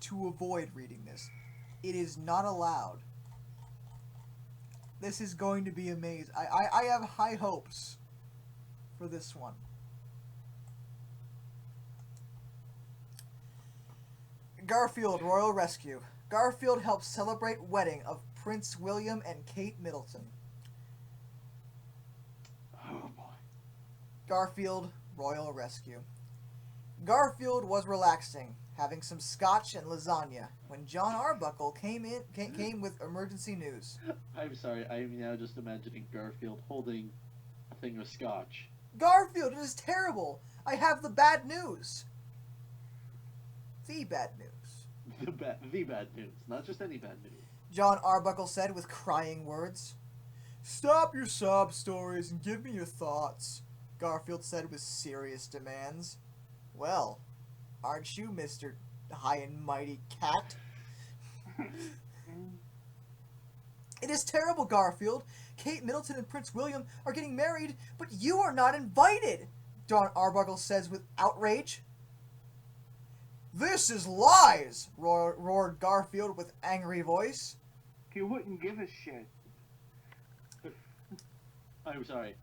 to avoid reading this. It is not allowed. This is going to be amazing. I have high hopes for this one. Garfield Royal Rescue. Garfield helps celebrate wedding of Prince William and Kate Middleton. Oh boy. Garfield Royal Rescue. Garfield was relaxing, having some scotch and lasagna, when John Arbuckle came with emergency news. I'm sorry, I'm now just imagining Garfield holding a thing of scotch. Garfield, it is terrible! I have the bad news! The bad news. The bad news, not just any bad news. John Arbuckle said with crying words. Stop your sob stories and give me your thoughts, Garfield said with serious demands. Well, aren't you, Mr. High and Mighty Cat? It is terrible, Garfield. Kate Middleton and Prince William are getting married, but you are not invited, John Arbuckle says with outrage. This is lies, roared Garfield with angry voice. He wouldn't give a shit. I'm sorry.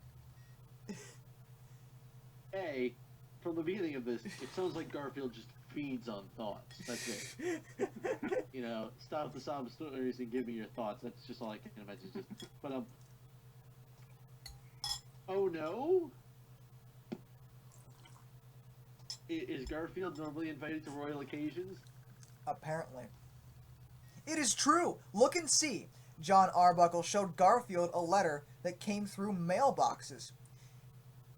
A, from the beginning of this, it sounds like Garfield just feeds on thoughts. That's it. You know, stop the sob stories and give me your thoughts. That's just all I can imagine. But oh no? Is Garfield normally invited to royal occasions? Apparently. It is true. Look and see. John Arbuckle showed Garfield a letter that came through mailboxes.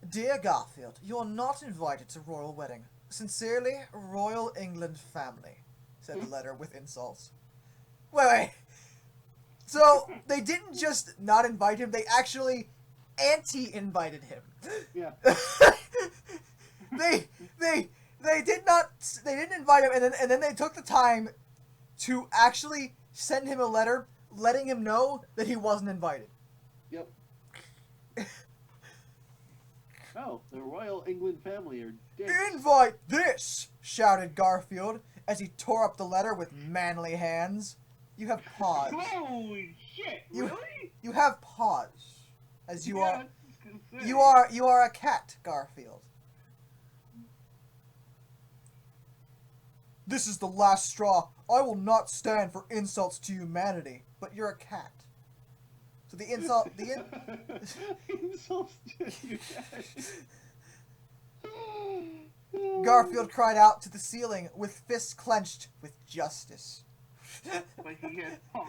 Dear Garfield, you are not invited to royal wedding. Sincerely, Royal England family, said the letter with insults. Wait. So, they didn't just not invite him, they actually anti-invited him. Yeah. They didn't invite him, and then they took the time to actually send him a letter letting him know that he wasn't invited. Yep. Oh, the Royal England family are dead. Invite this! Shouted Garfield as he tore up the letter with manly hands. You have paws. Holy shit! Really? You have paws, as you Yeah, are. I was gonna say. You are a cat, Garfield. This is the last straw. I will not stand for insults to humanity. But you're a cat. So the insult, Insults to humanity. Garfield cried out to the ceiling with fists clenched with justice. But he had paws.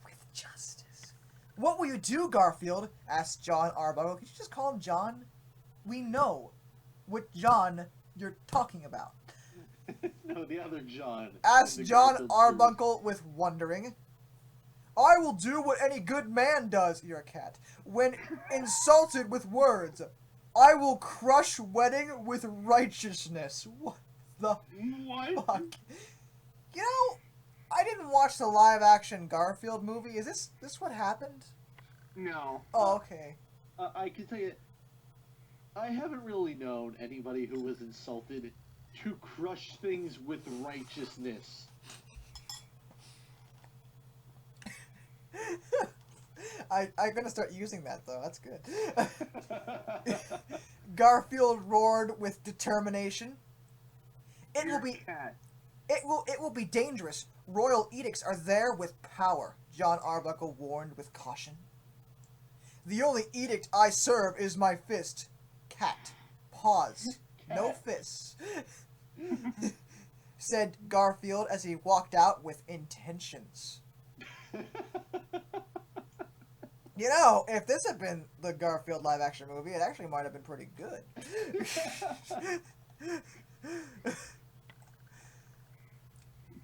With justice. What will you do, Garfield? Asked John Arbuckle. Could you just call him John? We know what John you're talking about. No, the other John. Asked John Garfield Arbuckle with wondering. I will do what any good man does, you're a cat, when insulted with words. I will crush wedding with righteousness. What the What? fuck? You know, I didn't watch the live-action Garfield movie. Is this what happened? No. Oh, okay. I can tell you, I haven't really known anybody who was insulted to crush things with righteousness. I'm gonna start using that though. That's good. Garfield roared with determination. It You're will be a cat. it will be dangerous. Royal edicts are there with power, John Arbuckle warned with caution. The only edict I serve is my fist. Cat. Pause. No fists. Said Garfield as he walked out with intentions. You know, if this had been the Garfield live-action movie, it actually might have been pretty good.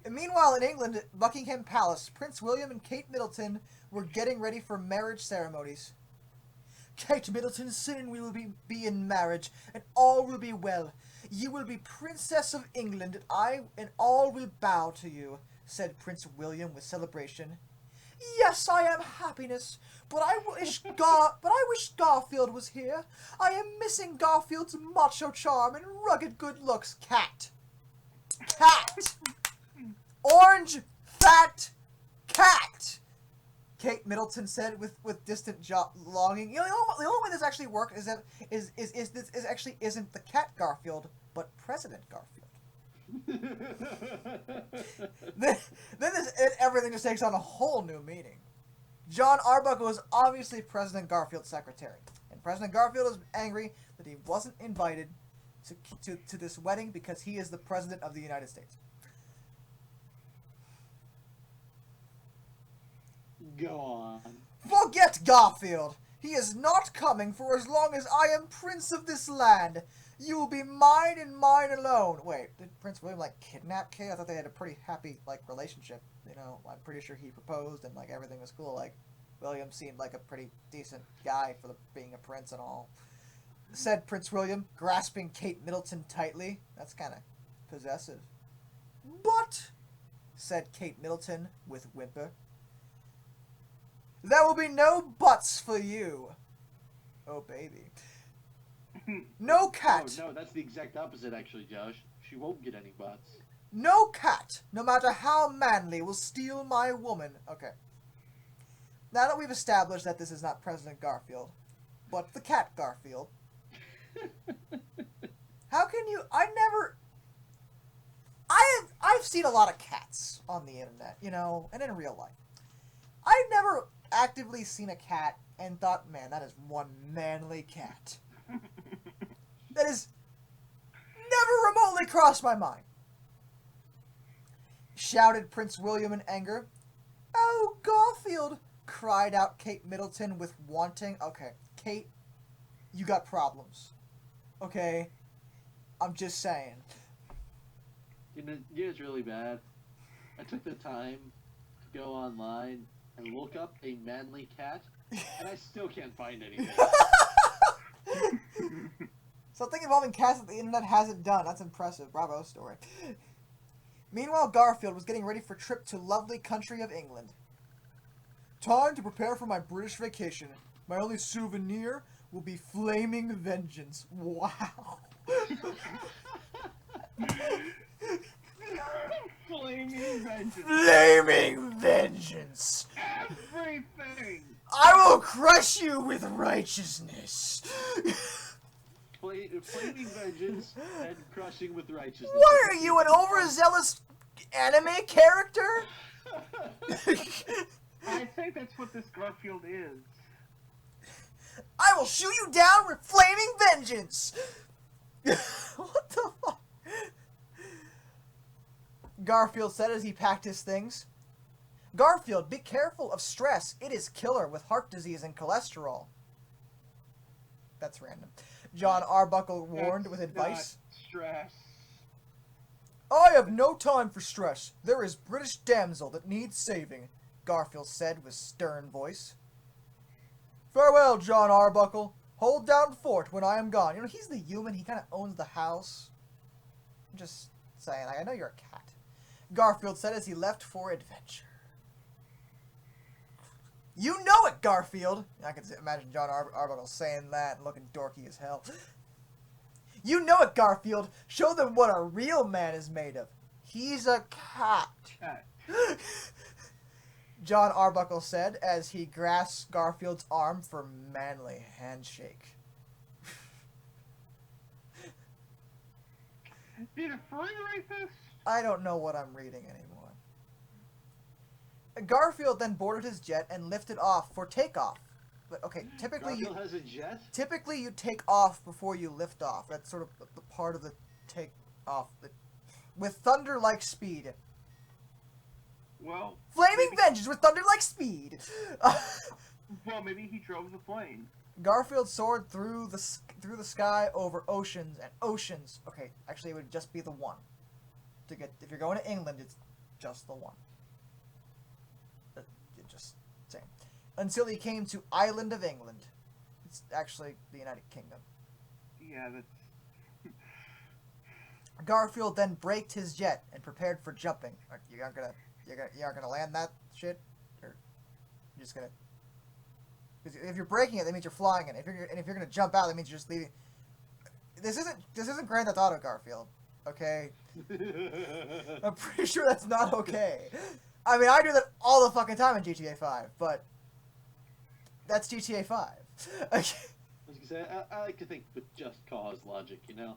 And meanwhile, in England, at Buckingham Palace, Prince William and Kate Middleton were getting ready for marriage ceremonies. Kate Middleton, soon we will be in marriage, and all will be well. You will be Princess of England, and all will bow to you, said Prince William with celebration. Yes, I am happiness, but I wish Garfield was here. I am missing Garfield's macho charm and rugged good looks. Cat. Orange fat cat! Kate Middleton said with distant longing. You know, the only way this actually works is that this actually isn't the cat Garfield, but President Garfield. Everything just takes on a whole new meaning. John Arbuckle is obviously President Garfield's secretary, and President Garfield is angry that he wasn't invited to this wedding because he is the President of the United States. Go on. Forget Garfield! He is not coming for as long as I am Prince of this land. You will be mine and mine alone. Wait, did Prince William, like, kidnap Kate? I thought they had a pretty happy, like, relationship. You know, I'm pretty sure he proposed and, like, everything was cool. Like, William seemed like a pretty decent guy for being a prince and all. Said Prince William, grasping Kate Middleton tightly. That's kind of possessive. But, said Kate Middleton with whimper, there will be no buts for you. Oh, baby. No cat. No, that's the exact opposite, actually, Josh. She won't get any butts. No cat, no matter how manly, will steal my woman. Okay. Now that we've established that this is not President Garfield, but the cat Garfield, how can you... I've seen a lot of cats on the internet, you know, and in real life. I've never actively seen a cat and thought, man, that is one manly cat. That has never remotely crossed my mind. Shouted Prince William in anger. Oh, Garfield, cried out Kate Middleton with wanting. Okay, Kate, you got problems. Okay? I'm just saying. You know, it's really bad. I took the time to go online and look up a manly cat, and I still can't find anything. Something involving cats that the internet hasn't done. That's impressive. Bravo, story. Meanwhile, Garfield was getting ready for a trip to lovely country of England. Time to prepare for my British vacation. My only souvenir will be flaming vengeance. Wow. Flaming vengeance. Flaming vengeance. Everything. I will crush you with righteousness. Flaming vengeance and crushing with righteousness. What are you, an overzealous anime character? I think that's what this Garfield is. I will shoot you down with flaming vengeance. What the fuck? Garfield said as he packed his things. Garfield, be careful of stress. It is killer with heart disease and cholesterol. That's random. John Arbuckle warned with advice. Stress. I have no time for stress. There is British damsel that needs saving, Garfield said with stern voice. Farewell, John Arbuckle. Hold down fort when I am gone. You know, he's the human. He kind of owns the house. I'm just saying, I know you're a cat. Garfield said as he left for adventure. You know it, Garfield! I can imagine John Arbuckle saying that and looking dorky as hell. You know it, Garfield! Show them what a real man is made of. He's a cat. John Arbuckle said as he grasped Garfield's arm for manly handshake. Did it free like this? I don't know what I'm reading anymore. Garfield then boarded his jet and lifted off for takeoff. But okay, Garfield has a jet? Typically you take off before you lift off. That's sort of the part of the take off. With thunder-like speed. Well, Flaming vengeance with thunder-like speed. well, maybe he drove the plane. Garfield soared through the sky over oceans and oceans. Okay, actually it would just be the one. If you're going to England, it's just the one. Just saying. Until he came to Island of England. It's actually the United Kingdom. Yeah, that's... Garfield then braked his jet and prepared for jumping. You aren't gonna land that shit, or you're just gonna. Because if you're braking it, that means you're flying it. If you're gonna jump out, that means you're just leaving. This isn't Grand Theft Auto, Garfield. okay? I'm pretty sure that's not okay. I mean, I do that all the fucking time in GTA 5, but that's GTA 5. I was gonna say, I like to think with just cause logic, you know?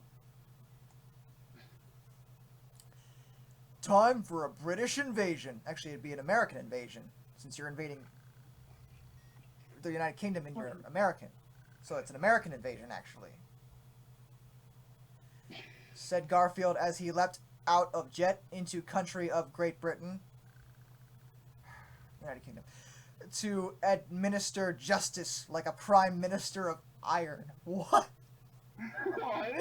Time for a British invasion. Actually, it'd be an American invasion, since you're invading the United Kingdom and you're American. So it's an American invasion, actually. Said Garfield as he leapt out of jet into country of Great Britain. United Kingdom. To administer justice like a prime minister of iron. What? What?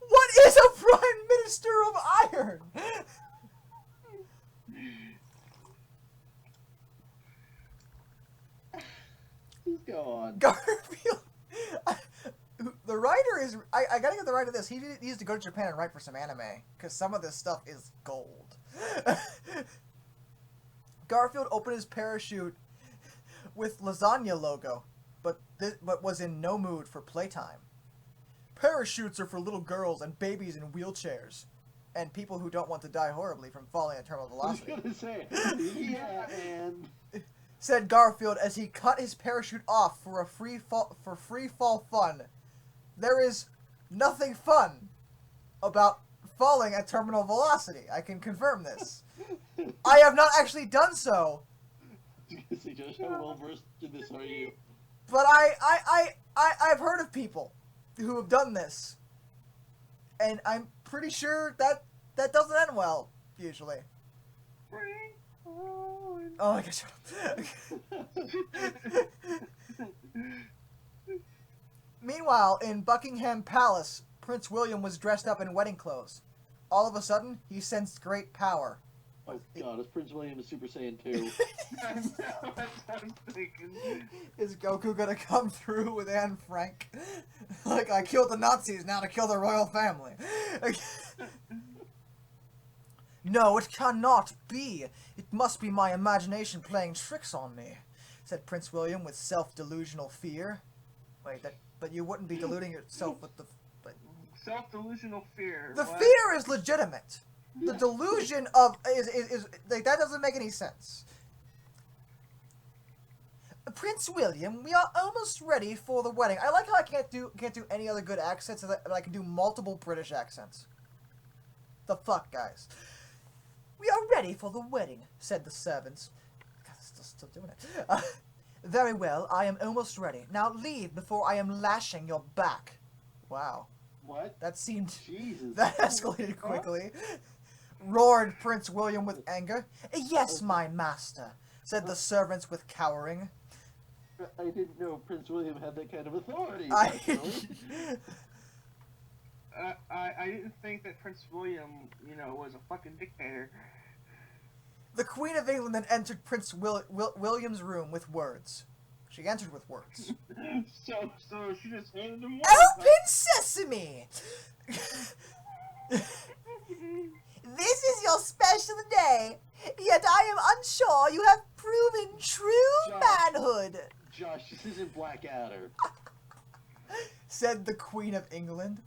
What is a prime minister of iron? Just go on. Garfield. The writer is. I gotta get the writer of this. He needs to go to Japan and write for some anime. Because some of this stuff is gold. Garfield opened his parachute with lasagna logo, but was in no mood for playtime. Parachutes are for little girls and babies in wheelchairs, and people who don't want to die horribly from falling at terminal velocity. I was gonna say, yeah, and Said Garfield as he cut his parachute off for free fall fun. There is nothing fun about falling at terminal velocity. I can confirm this. I have not actually done so. see, Josh, how well versed in this are you? But I've heard of people who have done this, and I'm pretty sure that doesn't end well usually. Oh my gosh! Meanwhile, in Buckingham Palace, Prince William was dressed up in wedding clothes. All of a sudden, he sensed great power. Oh god, is Prince William a Super Saiyan 2? That's what I'm thinking. Is Goku gonna come through with Anne Frank? Like, I killed the Nazis, now to kill the royal family. No, it cannot be. It must be my imagination playing tricks on me, said Prince William with self-delusional fear. Wait, but you wouldn't be deluding yourself with the... Self-delusional fear. The What? fear is legitimate. The delusion of... is like, that doesn't make any sense. Prince William, we are almost ready for the wedding. I like how I can't do any other good accents, but I can do multiple British accents. The fuck, guys. We are ready for the wedding, said the servants. God, still doing it. Very well, I am almost ready. Now leave before I am lashing your back. Wow. What? That seemed... Jesus. That escalated quickly. Roared Prince William with anger. Yes, my master, said the servants with cowering. I didn't know Prince William had that kind of authority. I didn't think that Prince William, was a fucking dictator. The Queen of England then entered Prince William's room with words. She entered with words. So she just handed him one. Open sesame! This is your special day, yet I am unsure you have proven true manhood, Josh, this isn't Blackadder. said the Queen of England.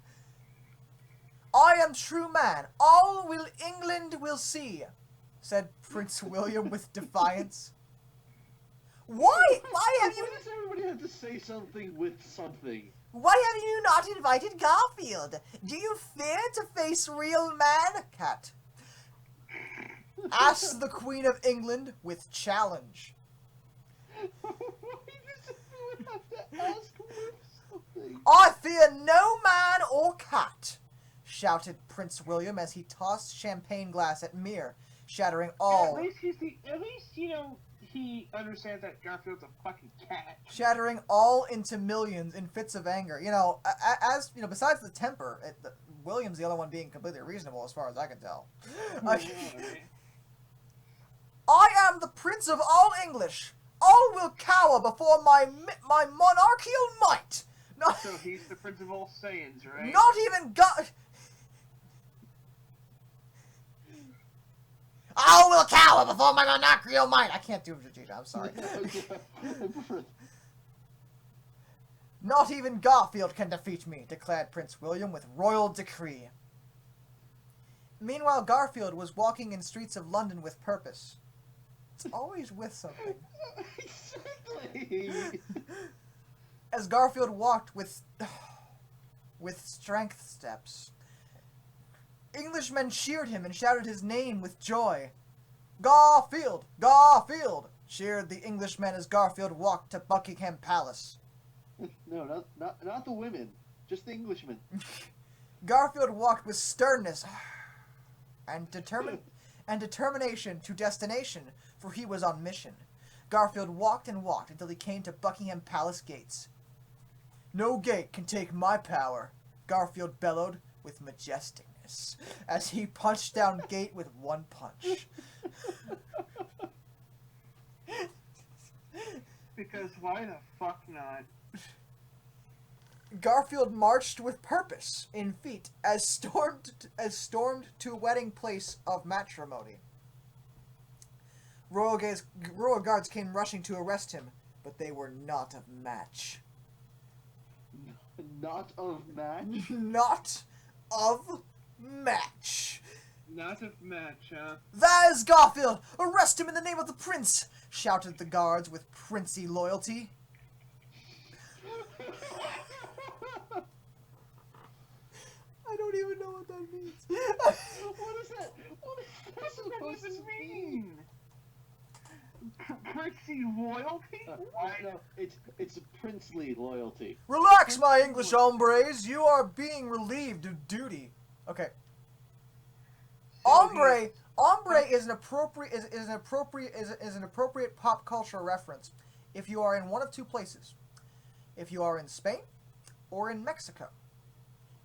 I am true man. All will England will see, said Prince William with defiance. Why have you... Why does everybody have to say something with something? Why have you not invited Garfield? Do you fear to face real man, cat? Asked the Queen of England with challenge. Why does everyone have to ask with something? I fear no man or cat, shouted Prince William as he tossed champagne glass at Mir, shattering all... At least he understands that Garfield's a fucking cat. Shattering all into millions in fits of anger. Besides the temper, William's the only one being completely reasonable as far as I can tell. I am the Prince of all English. All will cower before my monarchical might. Not, So he's the Prince of all Saiyans, right? not even God... All will cower before my monarchical might. I can't do Vegeta, I'm sorry. Not even Garfield can defeat me, declared Prince William with royal decree. Meanwhile, Garfield was walking in streets of London with purpose. It's always with something. Exactly. As Garfield walked with strength steps, Englishmen cheered him and shouted his name with joy. Garfield! Garfield! Cheered the Englishmen as Garfield walked to Buckingham Palace. No, not the women. Just the Englishmen. Garfield walked with sternness and determination to destination, for he was on mission. Garfield walked and walked until he came to Buckingham Palace gates. No gate can take my power, Garfield bellowed with majesticness as he punched down gate with one punch. Because why the fuck not? Garfield marched with purpose in feet as stormed to a wedding place of matrimony. Royal guards came rushing to arrest him, but they were not of match. Not of match? Not of match. Not of match, huh? That is Garfield! Arrest him in the name of the prince! Shouted the guards with princely loyalty. I don't even know what that means. What is that? What is that supposed to mean? Princely loyalty? No, it's princely loyalty. Relax, my English hombres. You are being relieved of duty. Okay. Hombre is an appropriate pop culture reference if you are in one of two places. If you are in Spain or in Mexico.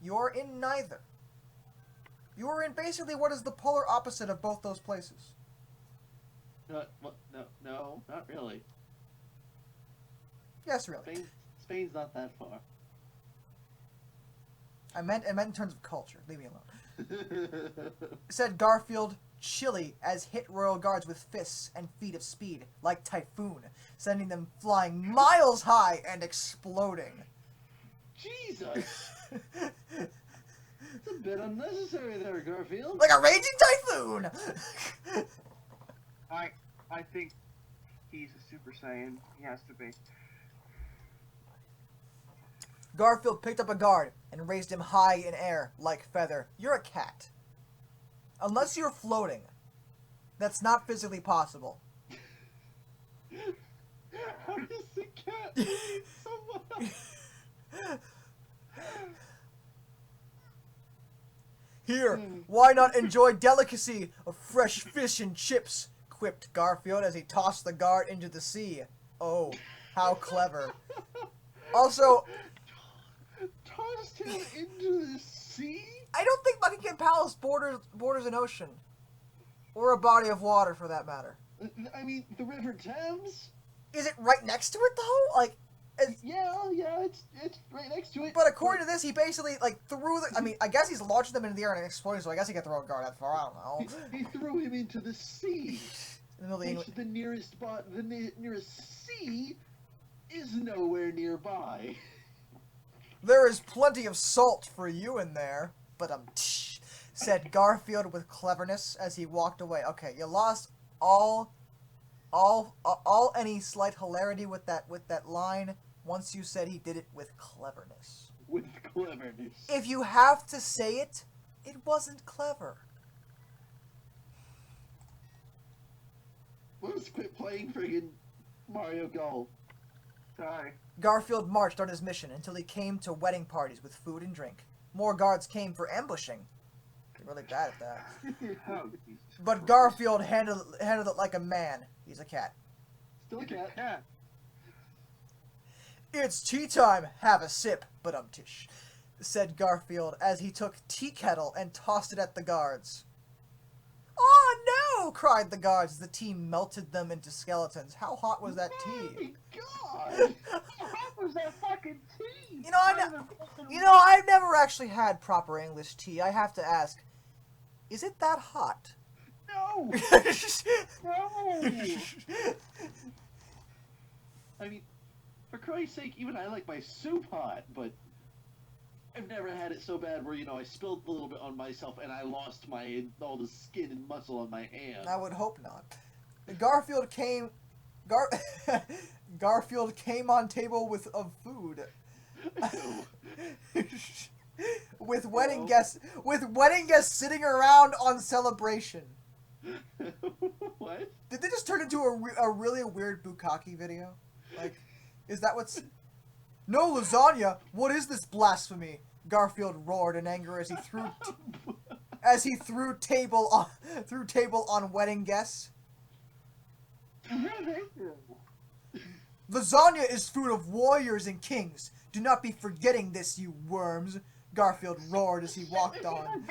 You are in neither. You are in basically what is the polar opposite of both those places. No, not really. Yes, really. Spain's not that far. I meant in terms of culture. Leave me alone. Said Garfield, chilly as hit royal guards with fists and feet of speed, like typhoon, sending them flying miles high and exploding. Jesus! It's a bit unnecessary there, Garfield. Like a raging typhoon! I think he's a Super Saiyan. He has to be. Garfield picked up a guard and raised him high in air like feather. You're a cat. Unless you're floating. That's not physically possible. How does the cat someone else? Here, why not enjoy delicacy of fresh fish and chips? Quipped Garfield as he tossed the guard into the sea. Oh, how clever. Also, Tossed him into the sea? I don't think Buckingham Palace borders an ocean. Or a body of water, for that matter. I mean, the River Thames? Is it right next to it, though? Like, Yeah, it's right next to it. but according to this, he basically, like, threw the... I mean, I guess he's launching them into the air and exploding, so I guess he could throw a guard that far. I don't know. He threw him into the sea. In the middle of Which the nearest sea is nowhere nearby. There is plenty of salt for you in there, but said Garfield with cleverness as he walked away. Okay, you lost all any slight hilarity with that line once you said he did it with cleverness. With cleverness. If you have to say it, it wasn't clever. Let's quit playing friggin' Mario Golf. Sorry. Garfield marched on his mission until he came to wedding parties with food and drink. More guards came for ambushing. They're really bad at that. Oh, Jesus But Christ. Garfield handled it like a man. He's a cat. Still a He's a cat. cat. It's tea time. Have a sip, but said Garfield as he took tea kettle and tossed it at the guards. Oh no! Cried the guards as the tea melted them into skeletons. How hot was that Oh tea? my God! How hot was that fucking tea? You know, I've never actually had proper English tea. I have to ask, is it that hot? No! No! I mean, for Christ's sake, even I like my soup hot, but I've never had it so bad where, I spilled a little bit on myself and I lost all the skin and muscle on my hand. I would hope not. Garfield came on table of food. with wedding guests sitting around on celebration. What? Did they just turn into a really weird bukkake video? Like, is that what's... No lasagna! What is this blasphemy? Garfield roared in anger as he threw table on wedding guests. Lasagna is food of warriors and kings. Do not be forgetting this, you worms. Garfield roared as he walked on.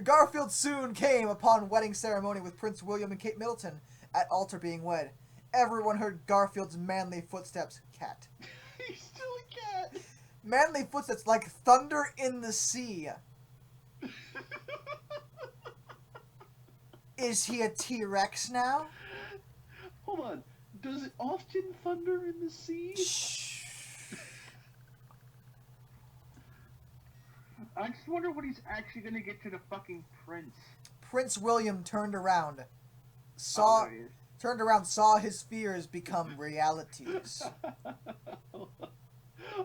Garfield soon came upon wedding ceremony with Prince William and Kate Middleton at altar being wed. Everyone heard Garfield's manly footsteps. Cat. He's still a cat. Manly footsteps like thunder in the sea. Is he a T-Rex now? Hold on. Does it often thunder in the sea? Shh. I just wonder when he's actually gonna get to the fucking prince. Prince William turned around, There he is. saw his fears become realities.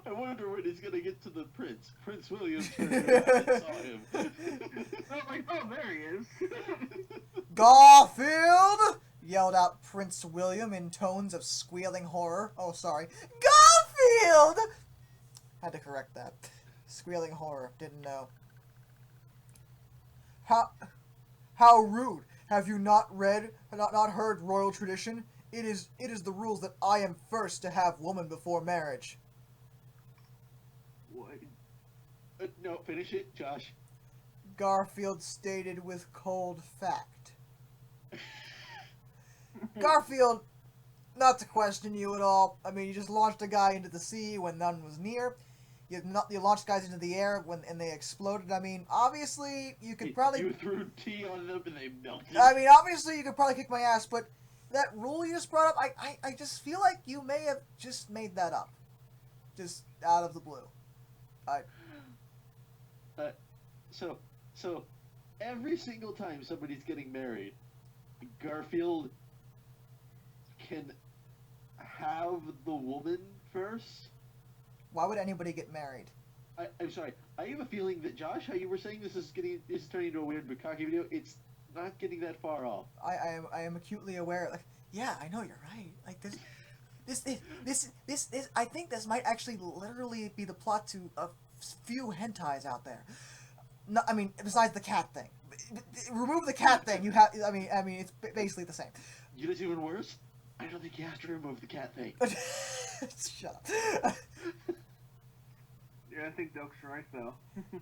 I wonder when he's gonna get to the prince. Prince William turned around and saw him. There he is. Garfield! Yelled out Prince William in tones of squealing horror. Oh, sorry. Garfield! Had to correct that. Squealing horror. Didn't know. How rude. Have you not heard royal tradition? It is the rules that I am first to have woman before marriage. What? No, finish it, Josh. Garfield stated with cold fact. Garfield, not to question you at all. I mean, you just launched a guy into the sea when none was near. You launched guys into the air and they exploded. I mean, obviously, you could probably... You threw tea on them and they melted. I mean, obviously, you could probably kick my ass, but that rule you just brought up, I just feel like you may have just made that up. Just out of the blue. So, every single time somebody's getting married, Garfield can have the woman first? Why would anybody get married? I'm sorry. I have a feeling that, Josh, how you were saying this is turning into a weird bukkake video, it's not getting that far off. I am acutely aware. Like, yeah, I know you're right. Like this. I think this might actually literally be the plot to a few hentais out there. No, I mean, besides the cat thing. Remove the cat thing. You have. I mean, it's basically the same. You know what's even worse? I don't think you have to remove the cat thing. Shut up. Yeah, I think Doak's right, though.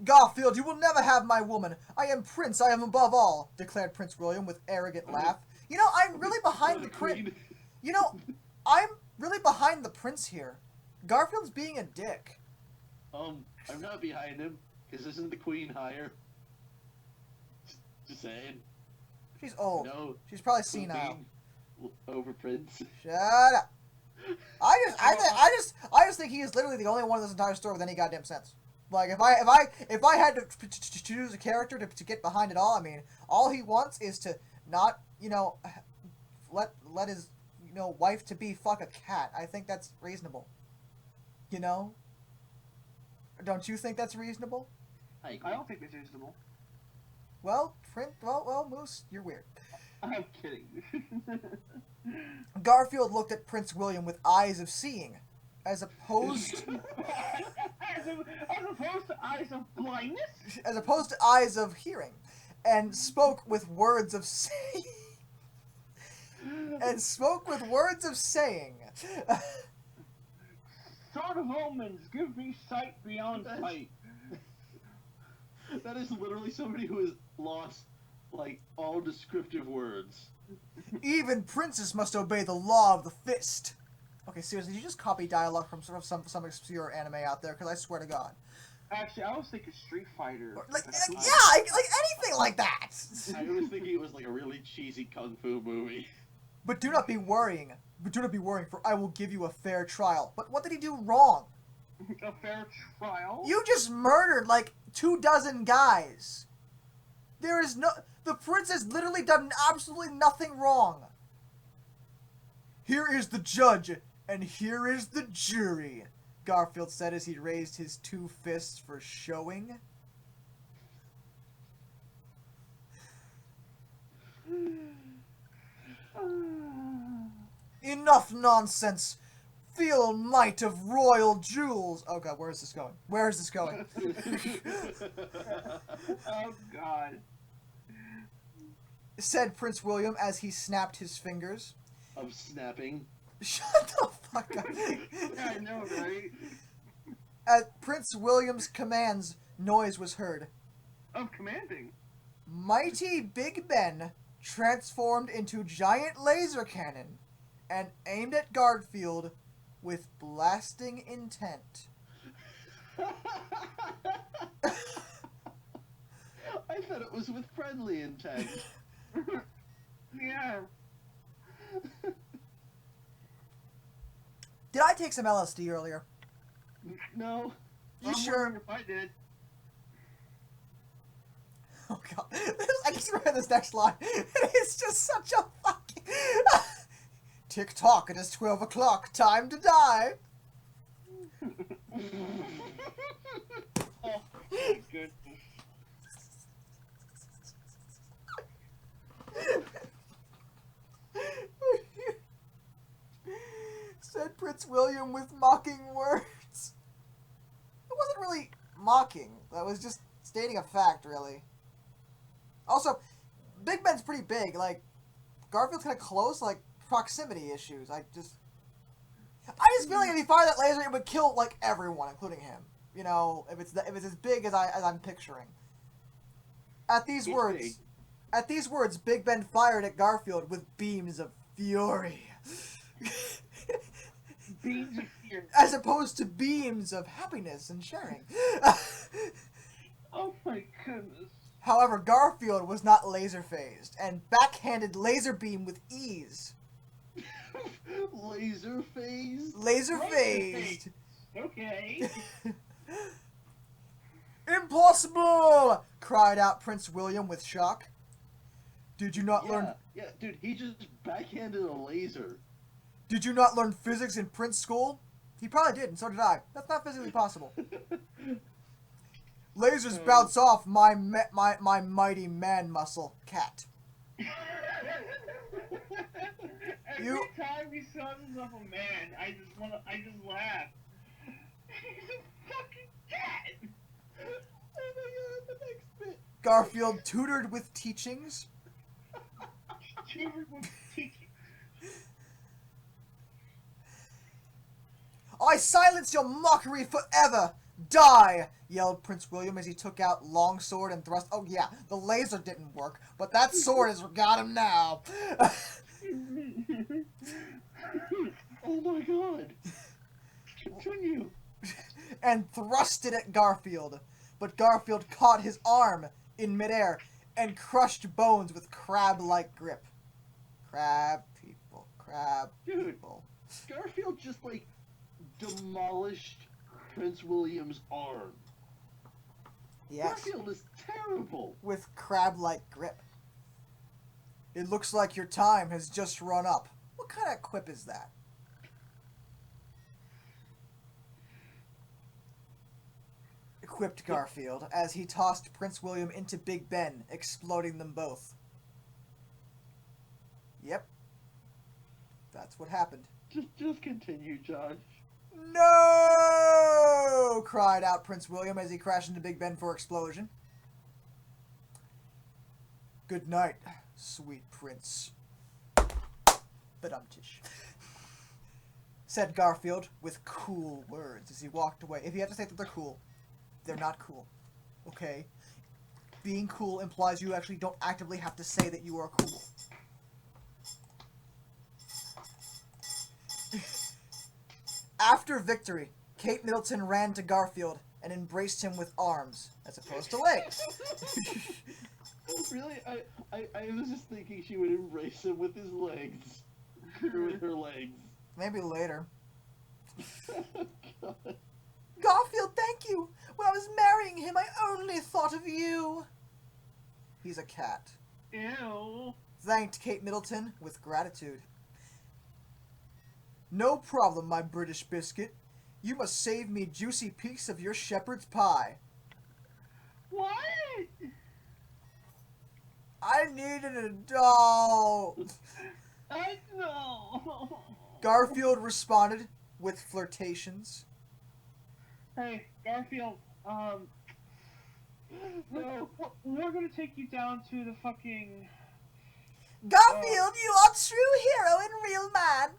Garfield, you will never have my woman. I am Prince. I am above all, declared Prince William with arrogant laugh. You know, I'm really behind the prince. You know, I'm really behind the prince here. Garfield's being a dick. I'm not behind him, because isn't the queen higher? Just saying. She's old. No. She's probably senile. Over Prince. Shut up. I just think he is literally the only one in this entire story with any goddamn sense. Like if I had to choose a character to get behind it all, I mean, all he wants is to not, let his, wife to be fuck a cat. I think that's reasonable. Don't you think that's reasonable? I agree. I don't think it's reasonable. Well, Moose, you're weird. I'm kidding. Garfield looked at Prince William with eyes of seeing, as opposed as opposed to eyes of blindness? as opposed to eyes of hearing, and spoke with words of saying. Sword of omens, give me sight beyond sight. That is literally somebody who has lost, all descriptive words. Even princes must obey the law of the fist. Okay, seriously, did you just copy dialogue from sort of some obscure anime out there? Because I swear to God. Actually, I was thinking Street Fighter. Like anything like that. I was thinking it was like a really cheesy kung fu movie. But do not be worrying. For I will give you a fair trial. But what did he do wrong? A fair trial? You just murdered, like, 24 guys. There is no... The prince has literally done absolutely nothing wrong. Here is the judge, and here is the jury, Garfield said as he raised his 2 fists for showing. Enough nonsense! Feel might of royal jewels! Oh god, where is this going? Where is this going? Oh god. Said Prince William as he snapped his fingers. Of snapping. Shut the fuck up. Yeah, I know, right? At Prince William's commands, noise was heard. Of commanding. Mighty Big Ben transformed into giant laser cannon and aimed at Garfield with blasting intent. I thought it was with friendly intent. Yeah. Did I take some LSD earlier? No. You I'm sure? wondering if I did. Oh god. I just read this next line. It's just such a fucking... Tick tock, it is 12 o'clock. Time to die. Oh, my goodness. Said Prince William with mocking words. It wasn't really mocking. That was just stating a fact, really. Also, Big Ben's pretty big. Like, Garfield's kind of close. Like, proximity issues. I just feel like if he fired that laser, it would kill like everyone, including him. You know, if it's as big as I'm picturing. At these words, Big Ben fired at Garfield with beams of fury. Beams of fear. As opposed to beams of happiness and sharing. Oh my goodness. However, Garfield was not laser phased and backhanded laser beam with ease. Laser phase? Laser phased. Okay. Impossible! Cried out Prince William with shock. Did you not learn? Yeah, dude, he just backhanded a laser. Did you not learn physics in Prince school? He probably did, and so did I. That's not physically possible. Lasers bounce off my mighty man muscle, cat. Every time he saw himself a man, I just laugh. He's a fucking cat. Oh my god, the next bit. Garfield tutored with teachings. I silence your mockery forever! Die! Yelled Prince William as he took out longsword and thrust. Oh yeah, the laser didn't work, but that sword has got him now. Oh my god. Continue. And thrust it at Garfield. But Garfield caught his arm in midair and crushed bones with crab-like grip. Crab people. Crab people. Garfield just, like, demolished Prince William's arm. Yes. Garfield is terrible. With crab-like grip. It looks like your time has just run up. What kind of quip is that? Quipped Garfield as he tossed Prince William into Big Ben, exploding them both. Yep. That's what happened. Just continue, Josh. No! Cried out Prince William as he crashed into Big Ben for explosion. Good night, sweet prince. Badumtish. Said Garfield with cool words as he walked away. If you have to say that they're cool, they're not cool. Okay? Being cool implies you actually don't actively have to say that you are cool. After victory, Kate Middleton ran to Garfield and embraced him with arms, as opposed to legs. Really? I was just thinking she would embrace him with his legs. through with her legs. Maybe later. God. Garfield, thank you! When I was marrying him, I only thought of you! He's a cat. Ew. Thanked Kate Middleton with gratitude. No problem, my British biscuit. You must save me juicy piece of your shepherd's pie. What? I needed a doll. I know. Garfield responded with flirtations. Hey, Garfield, no, we're gonna take you down to the fucking... Garfield, you are true hero and real man.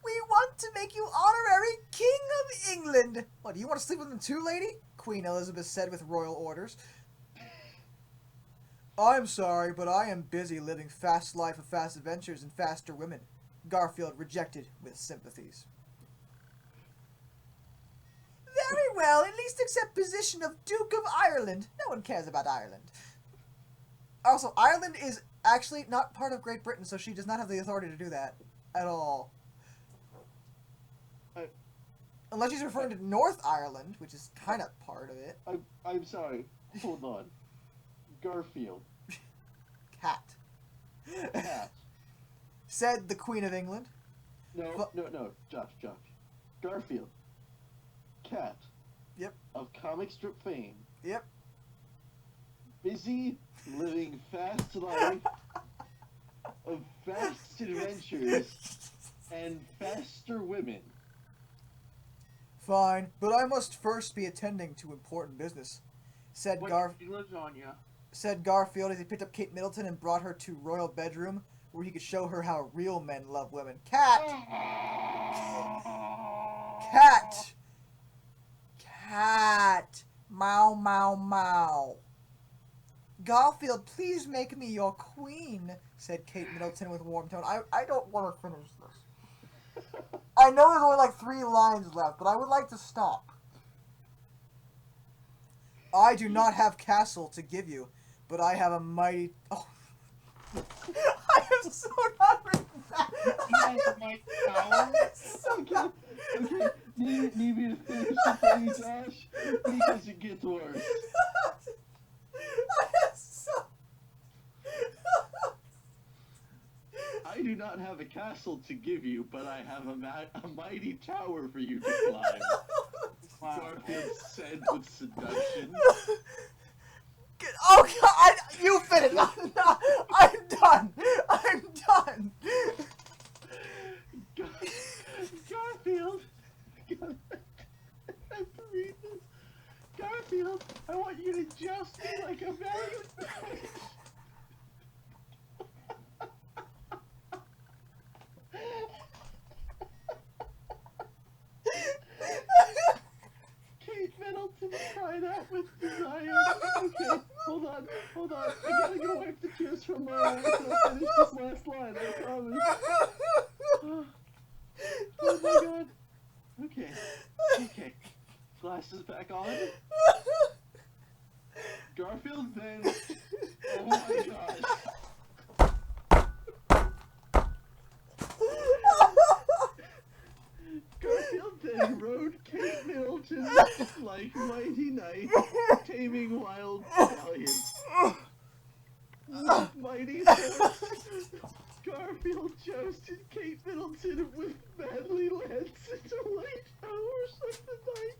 We want to make you honorary King of England. What, do you want to sleep with him too, lady? Queen Elizabeth said with royal orders. I'm sorry, but I am busy living fast life of fast adventures and faster women. Garfield rejected with sympathies. Very well, at least accept position of Duke of Ireland. No one cares about Ireland. Also, Ireland is actually not part of Great Britain, so she does not have the authority to do that at all. Unless she's referring to North Ireland, which is kind of part of it. I'm sorry. Hold on. Garfield. Cat. Cat. Said the Queen of England. No, Josh. Garfield. Cat. Yep. Of comic strip fame. Yep. Busy living fast life of fast adventures and faster women. Fine, but I must first be attending to important business. Said lasagna. Said Garfield as he picked up Kate Middleton and brought her to royal bedroom where he could show her how real men love women. Cat! Cat! Cat! Meow, meow, meow. Garfield, please make me your queen, said Kate Middleton with a warm tone. I don't want to finish this. I know there's only like 3 lines left, but I would like to stop. I do not have castle to give you, but I have a mighty... Oh. I am so not reading that. You have a mighty power? Okay. Need me to finish the thing, Josh? Because it gets worse. I am so... I do not have a castle to give you, but I have a mighty tower for you to climb. Wow. Garfield said with seduction. Oh God! You finish. I'm done. I'm done. Garfield. I have to read this. Garfield, I want you to just be like a valiant knight. Kate Middleton cried out with desire. Okay, hold on. I gotta go wipe the tears from my eyes and I'll finish this last line, I promise. Oh my god. Okay. Glasses back on. Garfield then. Oh my gosh. Garfield then rode Kate Middleton like mighty knight, taming wild stallions. With mighty horse, Garfield jousted Kate Middleton with badly lanced into late hours of the night.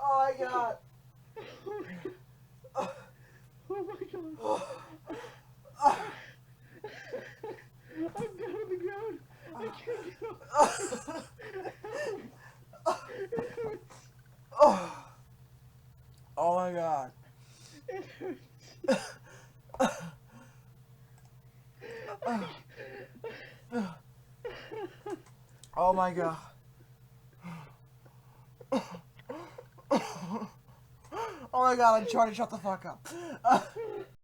Oh my God. Oh my god. I'm down on the ground. I can't get up. It hurts. Oh my God. It hurts. my god. Oh my god, I'm trying to shut the fuck up.